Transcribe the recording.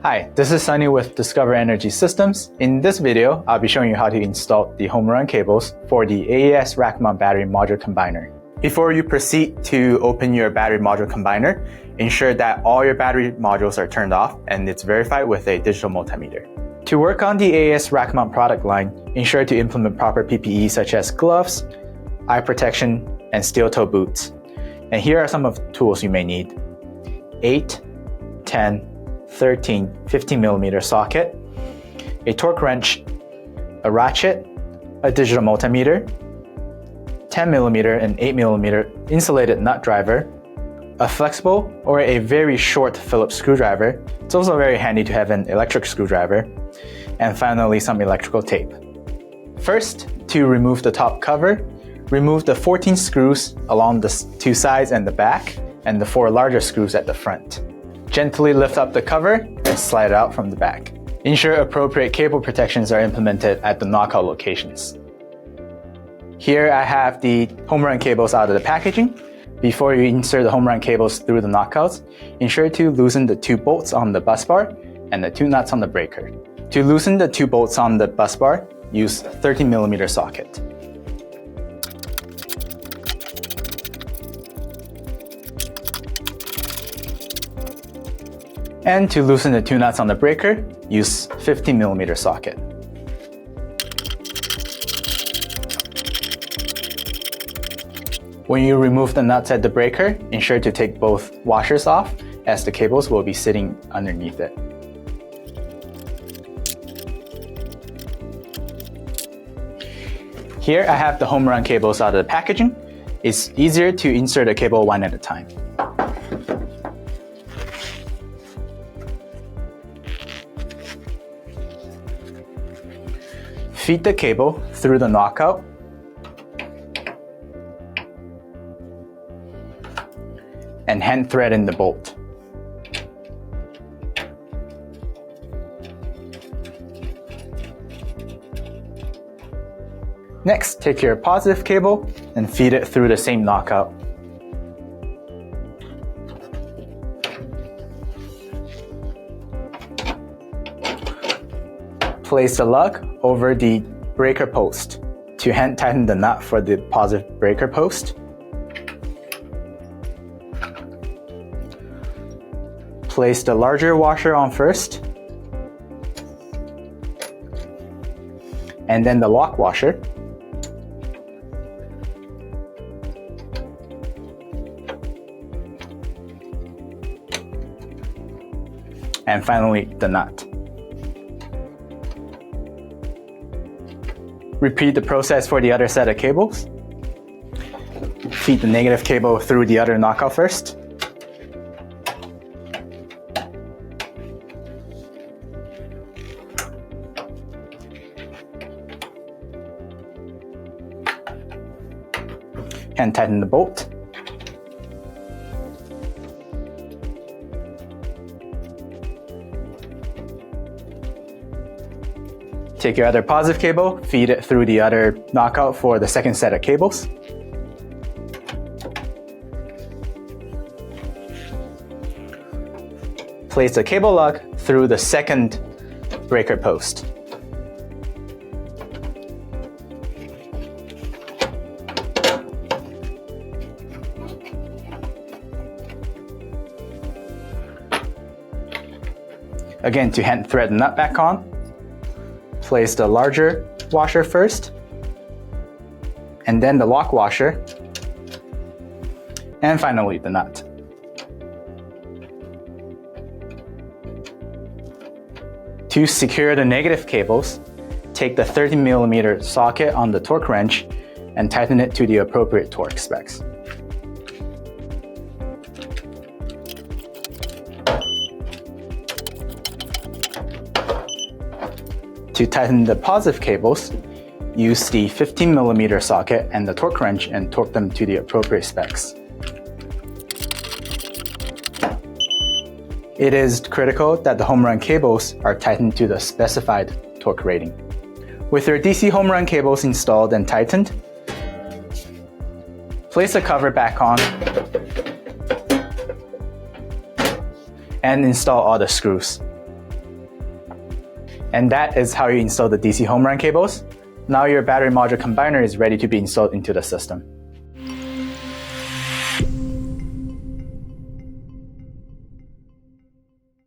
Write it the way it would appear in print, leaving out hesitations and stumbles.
Hi, this is Sunny with Discover Energy Systems. In this video, I'll be showing you how to install the homerun cables for the AES RACKMOUNT battery module combiner. Before you proceed to open your battery module combiner, ensure that all your battery modules are turned off and it's verified with a digital multimeter. To work on the AES RACKMOUNT product line, ensure to implement proper PPE such as gloves, eye protection, and steel-toe boots. And here are some of the tools you may need: 8, 10, 13, 15mm socket, a torque wrench, a ratchet, a digital multimeter, 10mm and 8mm insulated nut driver, a flexible or a very short Phillips screwdriver. It's also very handy to have an electric screwdriver, and finally some electrical tape. First, to remove the top cover, remove the 14 screws along the 2 sides and the back, and the 4 larger screws at the front. Gently lift up the cover and slide it out from the back. Ensure appropriate cable protections are implemented at the knockout locations. Here I have the homerun cables out of the packaging. Before you insert the homerun cables through the knockouts, ensure to loosen the 2 bolts on the bus bar and the 2 nuts on the breaker. To loosen the 2 bolts on the bus bar, use 13mm socket. And to loosen the 2 nuts on the breaker, use 15mm socket. When you remove the nuts at the breaker, ensure to take both washers off, as the cables will be sitting underneath it. Here I have the homerun cables out of the packaging. It's easier to insert a cable one at a time. Feed the cable through the knockout and hand thread in the bolt. Next, take your positive cable and feed it through the same knockout. Place the lug over the breaker post. To hand tighten the nut for the positive breaker post, place the larger washer on first, and then the lock washer. And finally, the nut. Repeat the process for the other set of cables. Feed the negative cable through the other knockout first. And tighten the bolt. Take your other positive cable, feed it through the other knockout for the second set of cables. Place the cable lug through the second breaker post. Again, to hand thread the nut back on, place the larger washer first, and then the lock washer, and finally the nut. To secure the negative cables, take the 13mm socket on the torque wrench and tighten it to the appropriate torque specs. To tighten the positive cables, use the 15mm socket and the torque wrench and torque them to the appropriate specs. It is critical that the homerun cables are tightened to the specified torque rating. With your DC homerun cables installed and tightened, place the cover back on and install all the screws. And that is how you install the DC home run cables. Now your battery module combiner is ready to be installed into the system.